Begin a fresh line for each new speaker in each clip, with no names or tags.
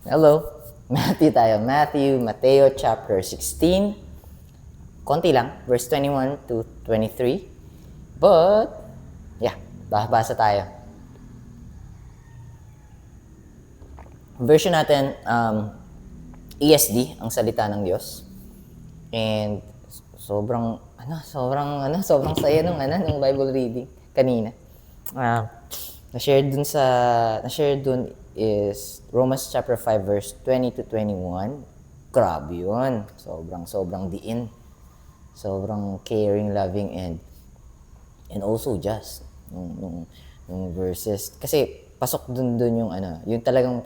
Hello. Matthew tayo. Mateo chapter 16. Konti lang, verse 21 to 23. But, yeah, basa tayo. Version natin, ESD, ang salita ng Diyos. And sobrang saya nung Bible reading kanina. Na-share dun is Romans chapter 5 verse 20 to 21. Grabe yun. Sobrang diin. Sobrang caring, loving, and also just nung verses. Kasi pasok dun yung yung talagang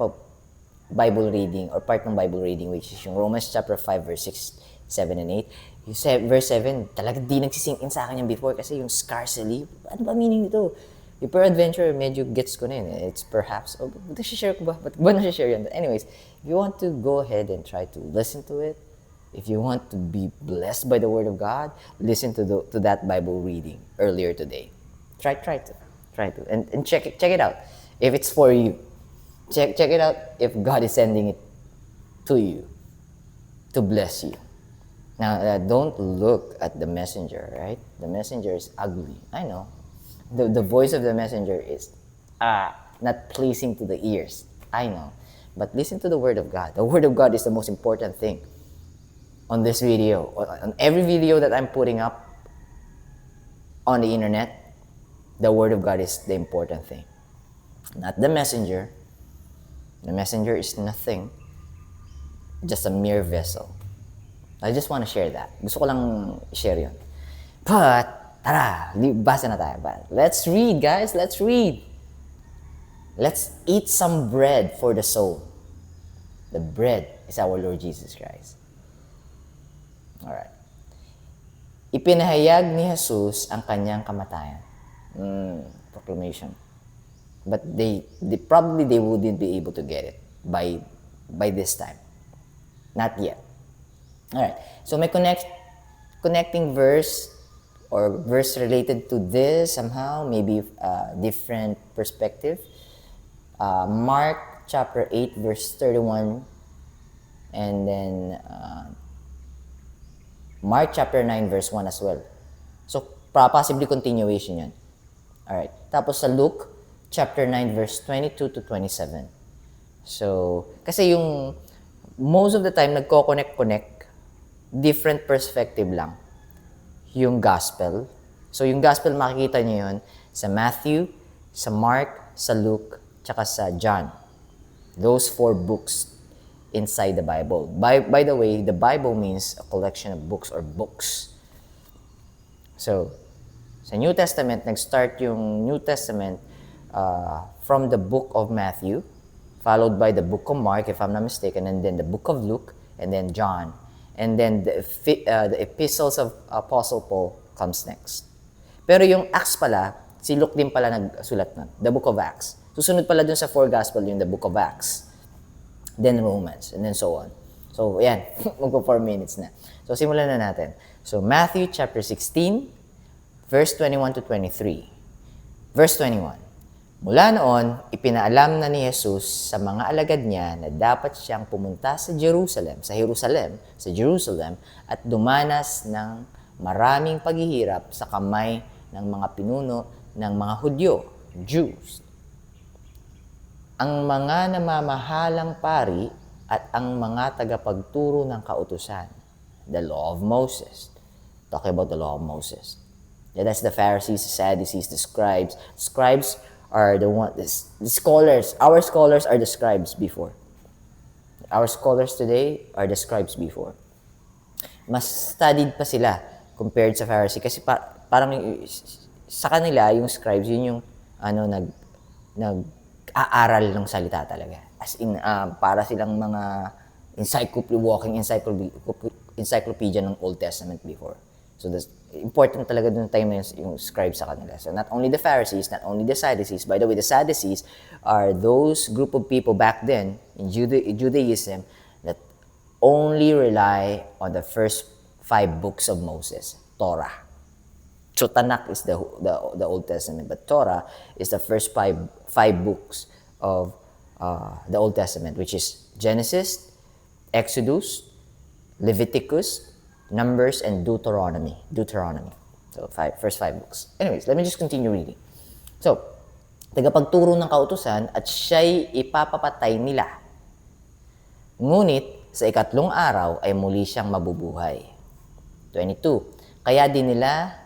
Bible reading or part ng Bible reading, which is yung Romans chapter 5 verse 6, 7, and 8. Yung verse 7, talaga di nagsisink in sa akin yung before kasi yung scarcely, ano ba meaning nito? Yung peradventure, medyo gets ko na yun. It's perhaps, share ko ba? Ba't ba na-share yun? But anyways, if you want to go ahead and try to listen to it, if you want to be blessed by the Word of God, listen to that Bible reading earlier today. Try to, and check it out. If it's for you, check it out if God is sending it to you to bless you. Now, don't look at the messenger, right? The messenger is ugly. I know. The voice of the messenger is not pleasing to the ears. I know. But listen to the Word of God. The Word of God is the most important thing on this video. On every video that I'm putting up on the internet, the Word of God is the important thing. Not the messenger. The messenger is nothing. Just a mere vessel. I just want to share that. Gusto ko lang share yun. But, tara, basa na tayo. But let's read, guys. Let's read. Let's eat some bread for the soul. The bread is our Lord Jesus Christ. Alright. Ipinahayag ni Jesus ang kanyang kamatayan. Proclamation. But they probably wouldn't be able to get it by this time. Not yet. Alright. So may connecting verse or verse related to this somehow, maybe different perspective. Mark chapter 8 verse 31, and then Mark chapter 9 verse 1 as well. So possibly continuation yan. Alright. Tapos sa Luke chapter 9 verse 22 to 27. So, kasi yung most of the time nagko-connect different perspective lang yung gospel. So yung gospel makikita niyo yun sa Matthew, sa Mark, sa Luke, tsaka sa John. Those 4 books inside the Bible. By the way, the Bible means a collection of books or books. So, sa New Testament, nag-start yung New Testament from the book of Matthew, followed by the book of Mark, if I'm not mistaken, and then the book of Luke, and then John. And then the epistles of Apostle Paul comes next. Pero yung Acts pala, si Luke din pala nagsulat nun, the book of Acts. Susunod pala dun sa 4 gospel yung the book of Acts. Then Romans, and then so on. So, yan. Magpo 4 minutes na. So, simulan na natin. So, Matthew chapter 16, verse 21 to 23. Verse 21. Mula noon, ipinaalam na ni Jesus sa mga alagad niya na dapat siyang pumunta sa Jerusalem, at dumanas ng maraming paghihirap sa kamay ng mga pinuno ng mga Hudyo, Jews, ang mga namamahalang pari at ang mga tagapagturo ng kautusan, the law of Moses. Talking about the law of Moses. Yeah, that's the Pharisees, the Sadducees, the scribes. Scribes are the scholars. Our scholars are the scribes before. Our scholars today are the scribes before. Mas studied pa sila compared sa Pharisee kasi parang sa kanila yung scribes yun yung nag-aaral ng salita talaga. As in para silang mga walking encyclopedia ng Old Testament before. So that's important talaga dun time na yung scribes sa kanila. So not only the Pharisees, not only the Sadducees. By the way, the Sadducees are those group of people back then in Judaism that only rely on the first 5 books of Moses, Torah. So Tanakh is the Old Testament, but Torah is the first five books of the Old Testament, which is Genesis, Exodus, Leviticus, Numbers, and Deuteronomy. So, first five books. Anyways, let me just continue reading. So, tagapagturo ng kautusan at siya'y ipapapatay nila. Ngunit, sa ikatlong araw ay muli siyang mabubuhay. 22. Kaya din nila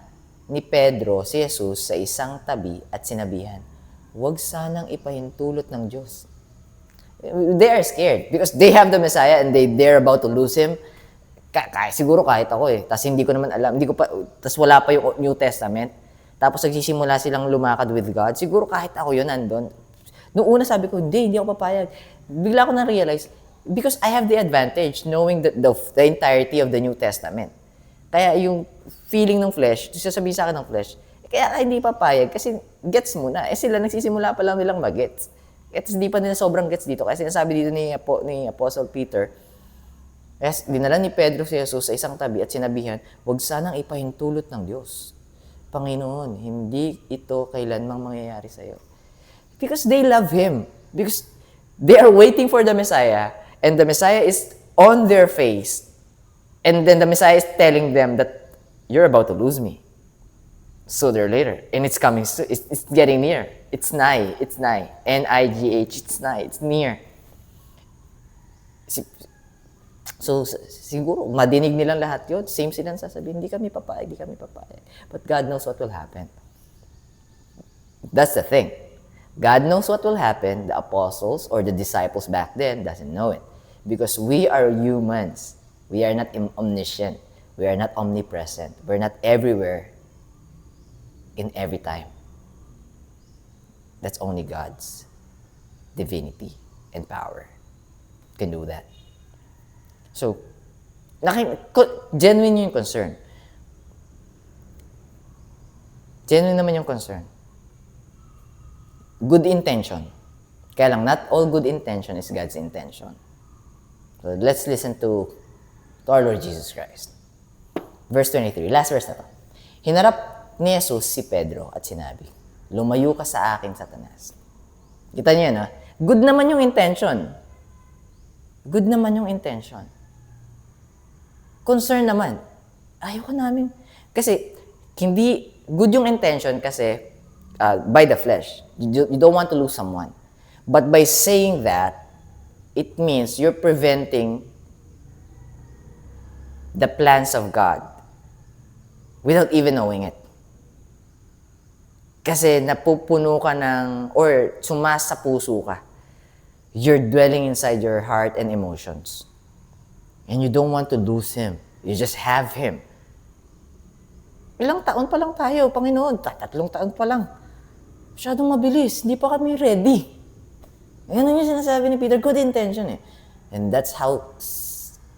ni Pedro si Jesus sa isang tabi at sinabihan, huwag sanang ipahintulot ng Diyos. They are scared because they have the Messiah and they're about to lose Him. Siguro kahit ako Tapos hindi ko naman alam, tapos wala pa yung New Testament. Tapos nagsisimula silang lumakad with God. Siguro kahit ako yun nandun. Noong una sabi ko, hindi ako papayag. Bigla ko na-realize, because I have the advantage knowing the entirety of the New Testament. Kaya yung feeling ng flesh, sasabihin sa akin ng flesh, kaya hindi papayag kasi gets muna. Sila nagsisimula pa lang nilang mag-gets. Di pa nila sobrang gets dito. Kasi sinasabi dito ni Apostle Peter, dinala ni Pedro si Jesus sa isang tabi at sinabihan, huwag sanang ipahintulot ng Diyos. Panginoon, hindi ito kailanmang mangyayari sa iyo. Because they love Him. Because they are waiting for the Messiah. And the Messiah is on their face. And then the Messiah is telling them that you're about to lose me. Sooner or later. And it's coming soon. It's getting near. It's nigh. N-I-G-H. It's nigh. It's near. So, siguro, madinig nilang lahat yun. Same silang sasabihin, hindi kami papayag. But God knows what will happen. That's the thing. God knows what will happen. The apostles or the disciples back then doesn't know it. Because we are humans. We are not omniscient. We are not omnipresent. We're not everywhere in every time. That's only God's divinity and power can do that. So, genuine yung concern. Genuine naman yung concern. Good intention. Kaya lang, not all good intention is God's intention. So, let's listen to our Lord Jesus Christ. Verse 23, last verse na to. Hinarap ni Jesus si Pedro at sinabi, lumayo ka sa akin, Satanas. Kita niyo yan, ha? Good naman yung intention. Good naman yung intention. Concern naman. Ayoko namin. Kasi, hindi, good yung intention kasi by the flesh. You don't want to lose someone. But by saying that, it means you're preventing the plans of God without even knowing it. Kasi napupuno ka or sumas sa puso ka. You're dwelling inside your heart and emotions. And you don't want to lose Him. You just have Him. Ilang taon pa lang tayo, Panginoon. 3 taon pa lang. Masyadong mabilis. Hindi pa kami ready. Ganun yung sinasabi ni Peter. Good intention And that's how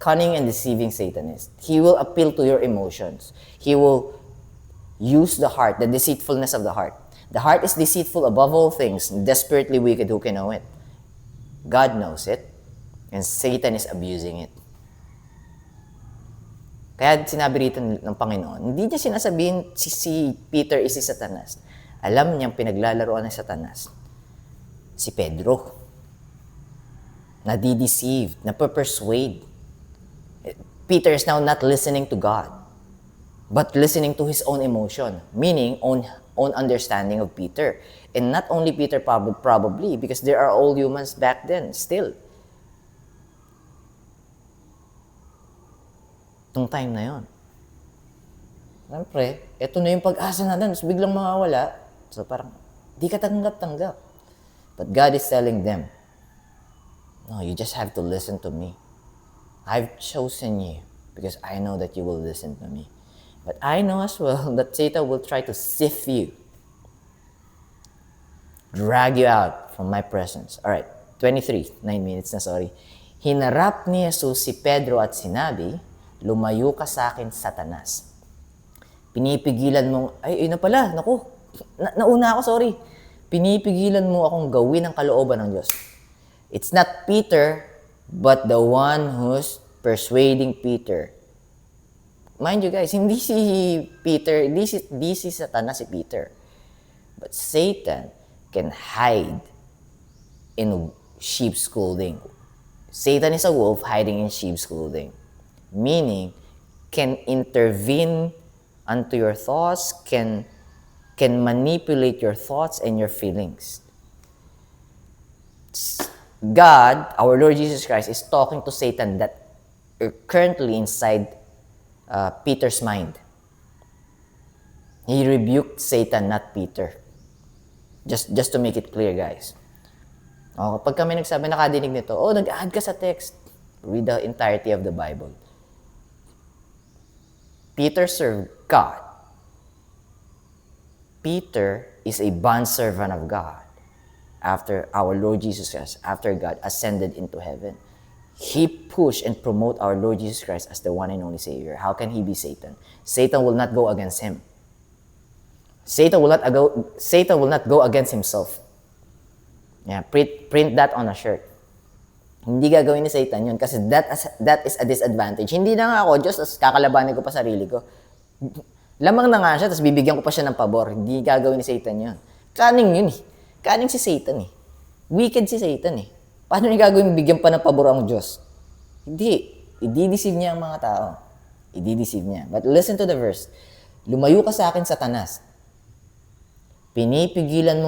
cunning and deceiving Satan is. He will appeal to your emotions. He will use the heart, the deceitfulness of the heart. The heart is deceitful above all things, desperately wicked. Who can know it? God knows it. And Satan is abusing it. Kaya sinabi rito ng Panginoon, hindi niya sinasabihin si Peter is si Satanas. Alam niyang pinaglalaroan ng Satanas. Si Pedro. Nadideceive, napapersuade. Peter is now not listening to God, but listening to his own emotion, meaning own understanding of Peter. And not only Peter probably, because there are all humans back then still. Itong time na yon. Siyempre, ito na yung pag-asa natin. So biglang mawawala. So parang, di ka tanggap-tanggap. But God is telling them, no, you just have to listen to me. I've chosen you because I know that you will listen to me. But I know as well that Satan will try to sift you. Drag you out from my presence. Alright, 9 minutes na, sorry. Hinarap ni Jesus si Pedro at sinabi, lumayo ka sa akin, Satanas. Pinipigilan mong, nauna ako, sorry. Pinipigilan mo akong gawin ang kalooban ng Diyos. It's not Peter, but the one who's persuading Peter. Mind you guys, hindi si Peter, hindi si Satanas si Peter. But Satan can hide in sheep's clothing. Satan is a wolf hiding in sheep's clothing. Meaning, can intervene unto your thoughts, can manipulate your thoughts and your feelings. God, our Lord Jesus Christ, is talking to Satan that are currently inside Peter's mind. He rebuked Satan, not Peter. Just to make it clear, guys. Kapag kami nagsabi, nakadinig nito, nag-add ka sa text. Read the entirety of the Bible. Peter served God. Peter is a bondservant of God. After our Lord Jesus Christ, after God ascended into heaven, He pushed and promoted our Lord Jesus Christ as the one and only Savior. How can He be Satan? Satan will not go against Him. Satan will not go against himself. Yeah, print that on a shirt. Hindi gagawin ni Satan yun kasi that is a disadvantage. Hindi na nga ako, Diyos, tapos kakalabanin ko pa sarili ko. Lamang na nga siya, tapos bibigyan ko pa siya ng pabor. Hindi gagawin ni Satan yun. Kaning yun eh. Kaning si Satan eh. Wicked si Satan eh. Paano niya gagawin bigyan pa ng pabor ang Diyos? Hindi. I-deceive niya ang mga tao. I-deceive niya. But listen to the verse. Lumayo ka sa akin, Satanas. Pinipigilan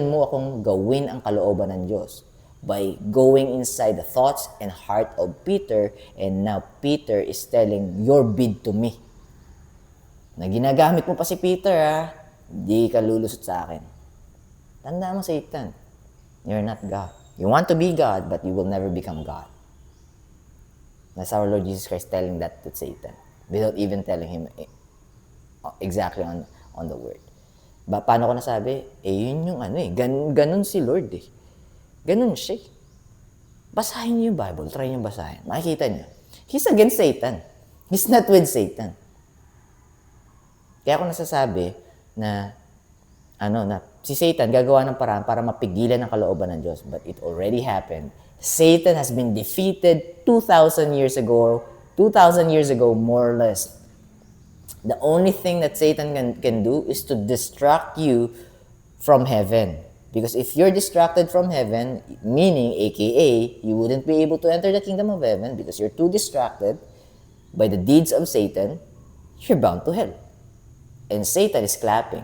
mo akong gawin ang kalooban ng Diyos by going inside the thoughts and heart of Peter, and now Peter is telling your bid to me. Na ginagamit mo pa si Peter, hindi ka lulusot sa akin. Tanda mo, Satan, you're not God. You want to be God, but you will never become God. That's our Lord Jesus Christ telling that to Satan without even telling him exactly on the word. Paano ko nasabi? Yun yung ganun si Lord eh. Ganun siya. Basahin niyo yung Bible. Try niyo basahin. Makikita niyo. He's against Satan. He's not with Satan. Kaya ako nasasabi na si Satan gagawa ng paraan para mapigilan ang kalooban ng Diyos. But it already happened. Satan has been defeated 2,000 years ago, more or less. The only thing that Satan can do is to distract you from heaven. Because if you're distracted from heaven, meaning AKA, you wouldn't be able to enter the kingdom of heaven because you're too distracted by the deeds of Satan, you're bound to hell. And Satan is clapping.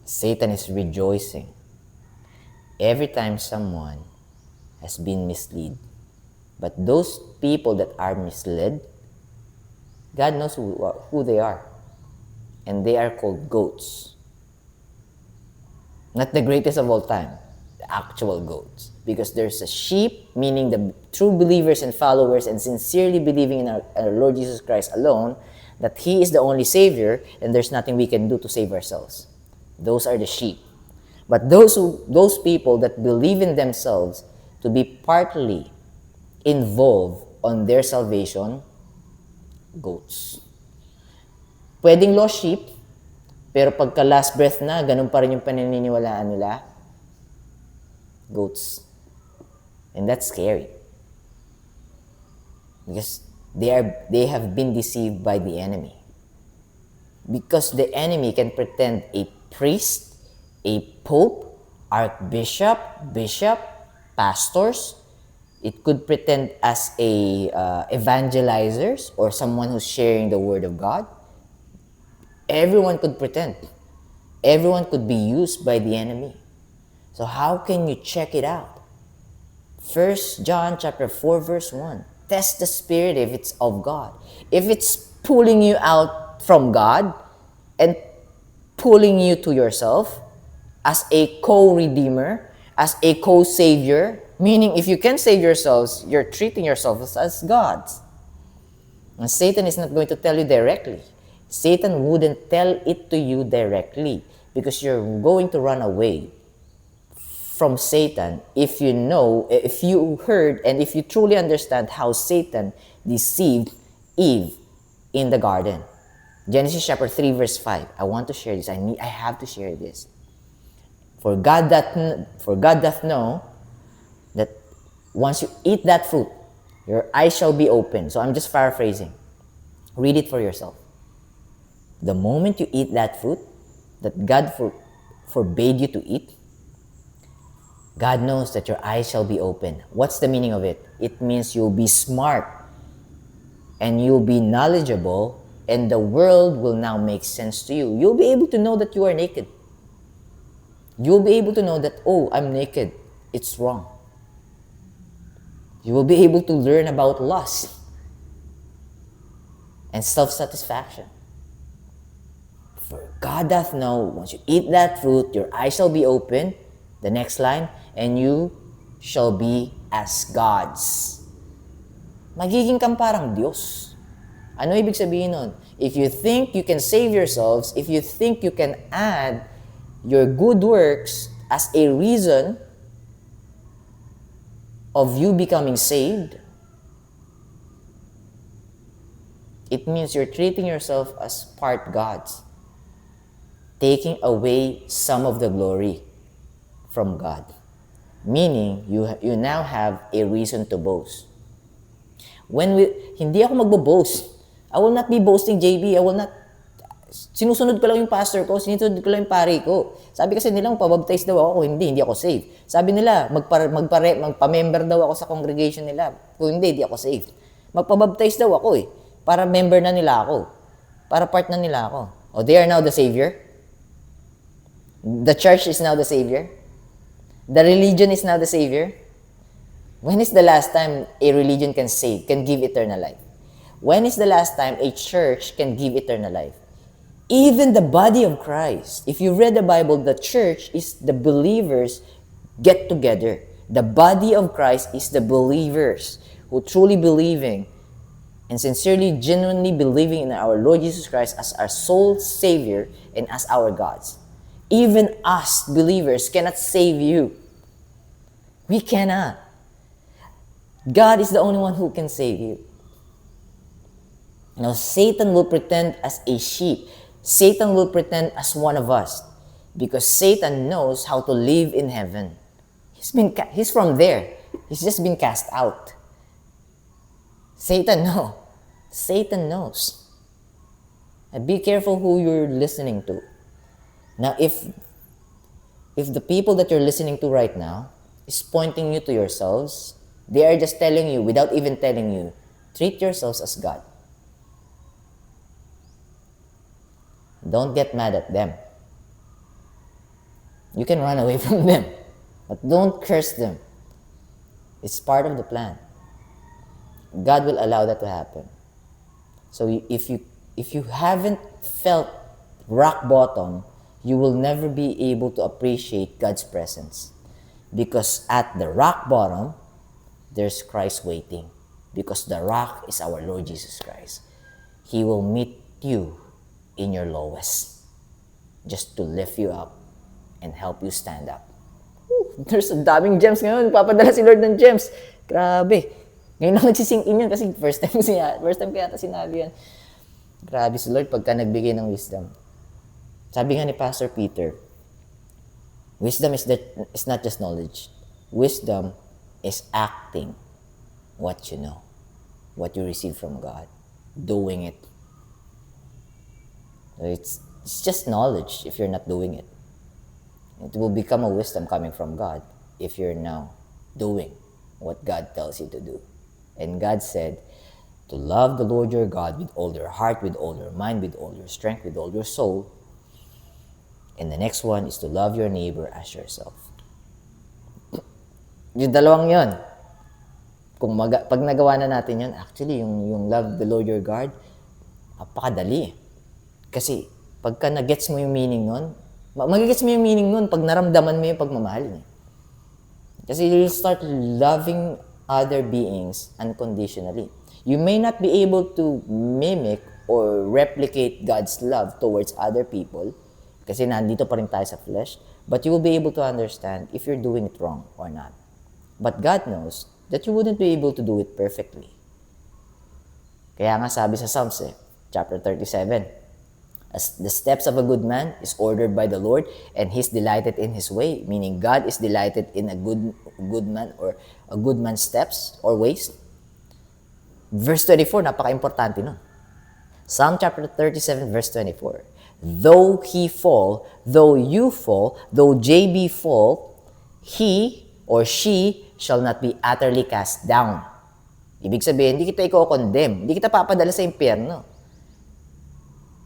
Satan is rejoicing every time someone has been misled. But those people that are misled, God knows who they are. And they are called goats. Not the greatest of all time, the actual goats. Because there's a sheep, meaning the true believers and followers and sincerely believing in our Lord Jesus Christ alone, that He is the only Savior and there's nothing we can do to save ourselves. Those are the sheep. But those people that believe in themselves to be partly involved on their salvation, goats. Pwedeng lost sheep, pero pagka last breath na, ganun pa rin yung paniniwalaan nila, goats. And that's scary. Because they have been deceived by the enemy. Because the enemy can pretend a priest, a pope, archbishop, bishop, pastors. It could pretend as a evangelizers or someone who's sharing the word of God. Everyone could pretend. Everyone could be used by the enemy. So how can you check it out? 1 John chapter 4 verse 1. Test the spirit if it's of God. If it's pulling you out from God and pulling you to yourself as a co-redeemer, as a co-savior, meaning if you can save yourselves, you're treating yourselves as gods. And Satan is not going to tell you directly. Satan wouldn't tell it to you directly because you're going to run away from Satan if you heard and if you truly understand how Satan deceived Eve in the garden. Genesis chapter 3 verse 5. I want to share this. I have to share this. For God doth know that once you eat that fruit, your eyes shall be open. So I'm just paraphrasing. Read it for yourself. The moment you eat that fruit that God forbade you to eat, God knows that your eyes shall be open. What's the meaning of it? It means you'll be smart and you'll be knowledgeable, and the world will now make sense to you. You'll be able to know that you are naked. You'll be able to know that, oh, I'm naked. It's wrong. You will be able to learn about lust and self-satisfaction. For God doth know, once you eat that fruit, your eyes shall be open. The next line, and you shall be as gods. Magiging kang parang Diyos. Ano ibig sabihin nun? If you think you can save yourselves, if you think you can add your good works as a reason of you becoming saved, it means you're treating yourself as part gods, taking away some of the glory from God. Meaning, you now have a reason to boast. Hindi ako magbo-boast. I will not be boasting, JB. I will not, sinusunod ko lang yung pastor ko, sinusunod ko lang yung pari ko. Sabi kasi nila, magpabaptize daw ako, hindi ako saved. Sabi nila, magpa-member daw ako sa congregation nila. Kung hindi ako saved. Magpabaptize daw ako para member na nila ako. Para part na nila ako. Oh, they are now the Savior? The church is now the Savior? The religion is now the Savior? When is the last time a religion can save, can give eternal life? When is the last time a church can give eternal life? Even the body of Christ. If you read the Bible, the church is the believers get together. The body of Christ is the believers who truly believing and sincerely, genuinely believing in our Lord Jesus Christ as our sole Savior and as our gods. Even us believers cannot save you. We cannot. God is the only one who can save you. Now, Satan will pretend as a sheep. Satan will pretend as one of us because Satan knows how to live in heaven. He's from there. He's just been cast out. Satan knows. And be careful who you're listening to. Now, if the people that you're listening to right now is pointing you to yourselves, they are just telling you, without even telling you, treat yourselves as God. Don't get mad at them. You can run away from them, but don't curse them. It's part of the plan. God will allow that to happen. So if you haven't felt rock bottom, you will never be able to appreciate God's presence. Because at the rock bottom, there's Christ waiting. Because the rock is our Lord Jesus Christ. He will meet you in your lowest, just to lift you up and help you stand up. There's a daming gems ngayon. Papadala si Lord ng gems. Grabe. Ngayon lang nagsisink in yun kasi first time kaya ata sinabi yan. Grabe si Lord pagka nagbigay ng wisdom. Sabi nga ni Pastor Peter, wisdom is not just knowledge. Wisdom is acting what you know, what you receive from God, doing it. It's just knowledge if you're not doing it. It will become a wisdom coming from God if you're now doing what God tells you to do. And God said, to love the Lord your God with all your heart, with all your mind, with all your strength, with all your soul. And the next one is to love your neighbor as yourself. Yung dalawang yon. Pag nagawa na natin yun, actually, yung love the Lord your God, napakadali. Kasi, pagka na-gets mo yung meaning nun, magigets mo yung meaning nun pag naramdaman mo yung pagmamahal niya. Kasi you'll start loving other beings unconditionally. You may not be able to mimic or replicate God's love towards other people kasi nandito pa rin tayo sa flesh, but you will be able to understand if you're doing it wrong or not. But God knows that you wouldn't be able to do it perfectly. Kaya nga sabi sa Psalms, chapter 37, as the steps of a good man is ordered by the Lord, and He's delighted in His way, meaning God is delighted in a good man or a good man's steps or ways. Verse 24, napaka-importante nun. Psalm chapter 37, verse 24. Though he fall, though you fall, though JB fall, He or she shall not be utterly cast down. Ibig sabihin, hindi kita i-condemn. Hindi kita papadala sa impyerno.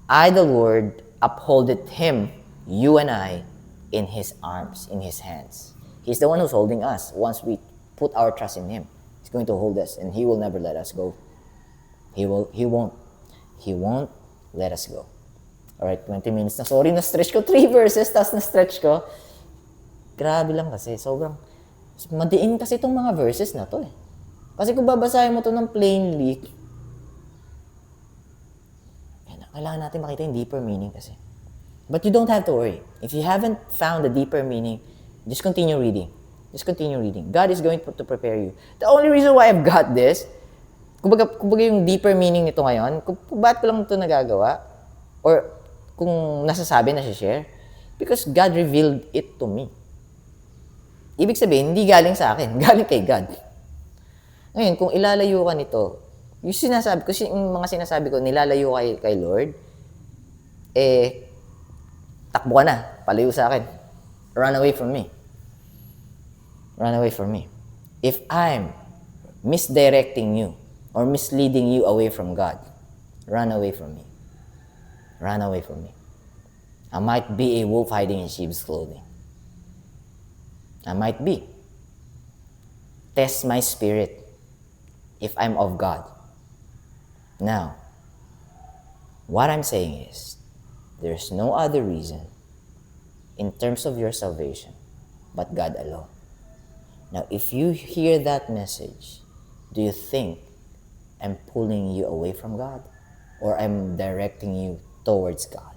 I, the Lord, upholdeth him, you and I, in His arms, in His hands. He's the one who's holding us. Once we put our trust in Him, He's going to hold us, and He will never let us go. He won't let us go. Alright, 20 minutes na. Sorry, na-stretch ko 3 verses, tapos na-stretch ko. Grabe lang kasi, sobrang madiin kasi itong mga verses na to eh. Kasi kung babasahin mo to ng plainly, kailangan natin makita yung deeper meaning kasi. But you don't have to worry. If you haven't found the deeper meaning, just continue reading. Just continue reading. God is going to prepare you. The only reason why I've got this, kumbaga yung deeper meaning nito ngayon, kung bakit ko lang ito nagagawa, or kung nasasabi, nasi-share, because God revealed it to me. Ibig sabihin, hindi galing sa akin, galing kay God. Ngayon, kung ilalayo ka nito, yung mga sinasabi ko, nilalayo kay Lord, takbo ka na, palayo sa akin. Run away from me. Run away from me. If I'm misdirecting you or misleading you away from God, run away from me. Run away from me. I might be a wolf hiding in sheep's clothing. I might be. Test my spirit if I'm of God. Now, what I'm saying is, there's no other reason in terms of your salvation but God alone. Now, if you hear that message, do you think I'm pulling you away from God or I'm directing you towards God?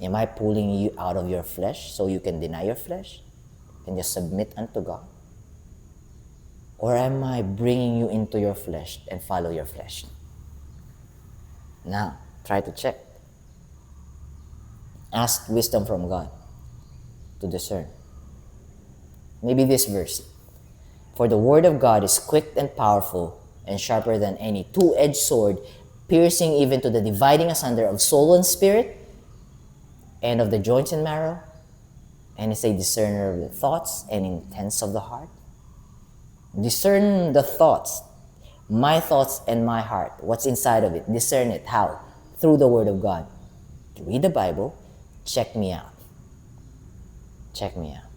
Am I pulling you out of your flesh so you can deny your flesh and just submit unto God? Or am I bringing you into your flesh and follow your flesh? Now, try to check. Ask wisdom from God to discern. Maybe this verse. For the word of God is quick and powerful and sharper than any two-edged sword, piercing even to the dividing asunder of soul and spirit and of the joints and marrow, and is a discerner of the thoughts and intents of the heart. Discern the thoughts, my thoughts and my heart. What's inside of it? Discern it. How? Through the Word of God. Read the Bible. Check me out. Check me out.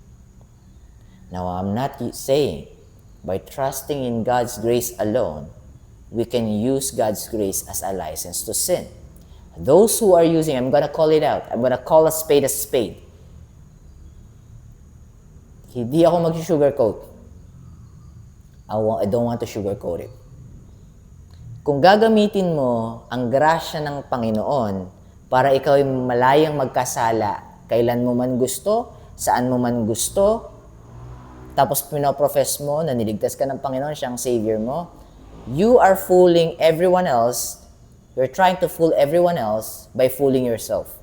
Now, I'm not saying by trusting in God's grace alone, we can use God's grace as a license to sin. Those who are using, I'm going to call it out. I'm going to call a spade a spade. Hindi ako mag-sugarcoat. I don't want to sugarcoat it. Kung gagamitin mo ang grasya ng Panginoon para ikaw ay malayang magkasala, kailan mo man gusto, saan mo man gusto, tapos pinoprofess mo na niligtas ka ng Panginoon, siyang Savior mo, you are fooling everyone else. You're trying to fool everyone else by fooling yourself.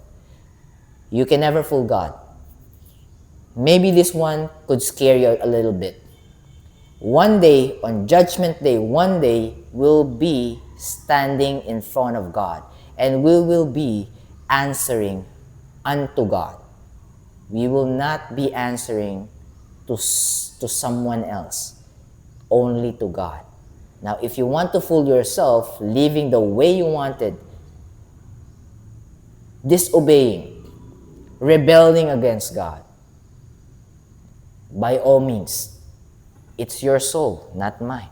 You can never fool God. Maybe this one could scare you a little bit. One day, on Judgment Day, one day, we'll be standing in front of God. And we will be answering unto God. We will not be answering to someone else. Only to God. Now, if you want to fool yourself, living the way you wanted, disobeying, rebelling against God, by all means, it's your soul, not mine.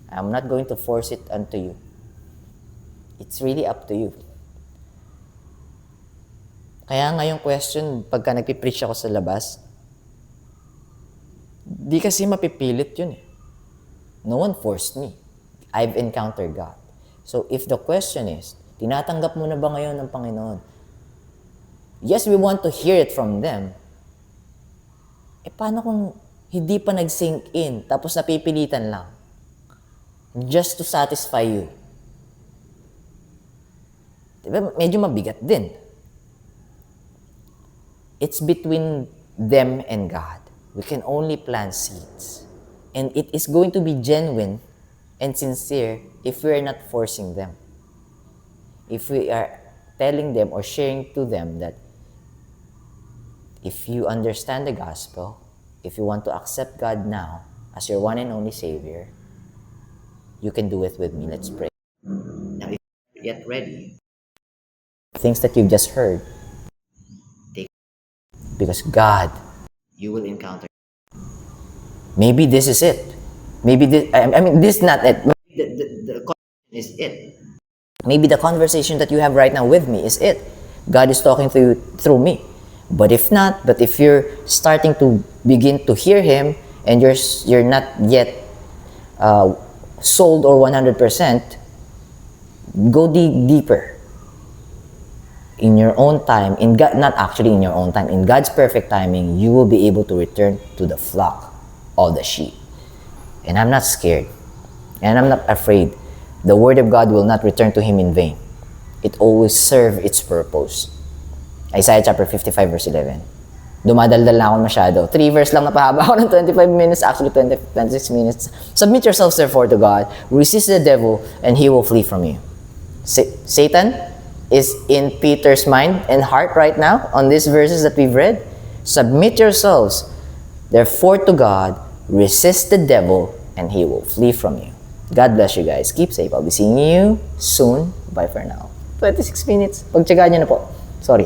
I'm not going to force it unto you. It's really up to you. Kaya nga yung question, pagka nagpipreach ako sa labas, di kasi mapipilit yun eh. No one forced me. I've encountered God. So if the question is, tinatanggap mo na ba ngayon ng Panginoon? Yes, we want to hear it from them. Paano kung hindi pa nag-sink in, tapos napipilitan lang? Just to satisfy you. Diba? Medyo mabigat din. It's between them and God. We can only plant seeds. And it is going to be genuine and sincere if we are not forcing them. If we are telling them or sharing to them that if you understand the gospel, if you want to accept God now as your one and only Savior, you can do it with me. Let's pray. Now, if you're yet ready, things that you've just heard, take, because God, you will encounter. Maybe this is it. Maybe this, I mean, this is not it. Maybe the conversation is it. Maybe the conversation that you have right now with me is it. God is talking to you through me. But if not, but if you're starting to begin to hear Him and you're not yet sold or 100%, go deeper. In your own time, in God, not actually in your own time, in God's perfect timing, you will be able to return to the flock of the sheep. And I'm not scared. And I'm not afraid. The word of God will not return to Him in vain. It always serves its purpose. Isaiah chapter 55 verse 11. Dumadaldal na ako masyado. 3 verse lang napahaba ako ng 25 minutes, actually 26 minutes. Submit yourselves therefore to God, resist the devil, and he will flee from you. Satan is in Peter's mind and heart right now on these verses that we've read. Submit yourselves therefore to God, resist the devil, and he will flee from you. God bless you guys. Keep safe. I'll be seeing you soon. Bye for now. 26 minutes. Pagtsagaan nyo na po. Sorry.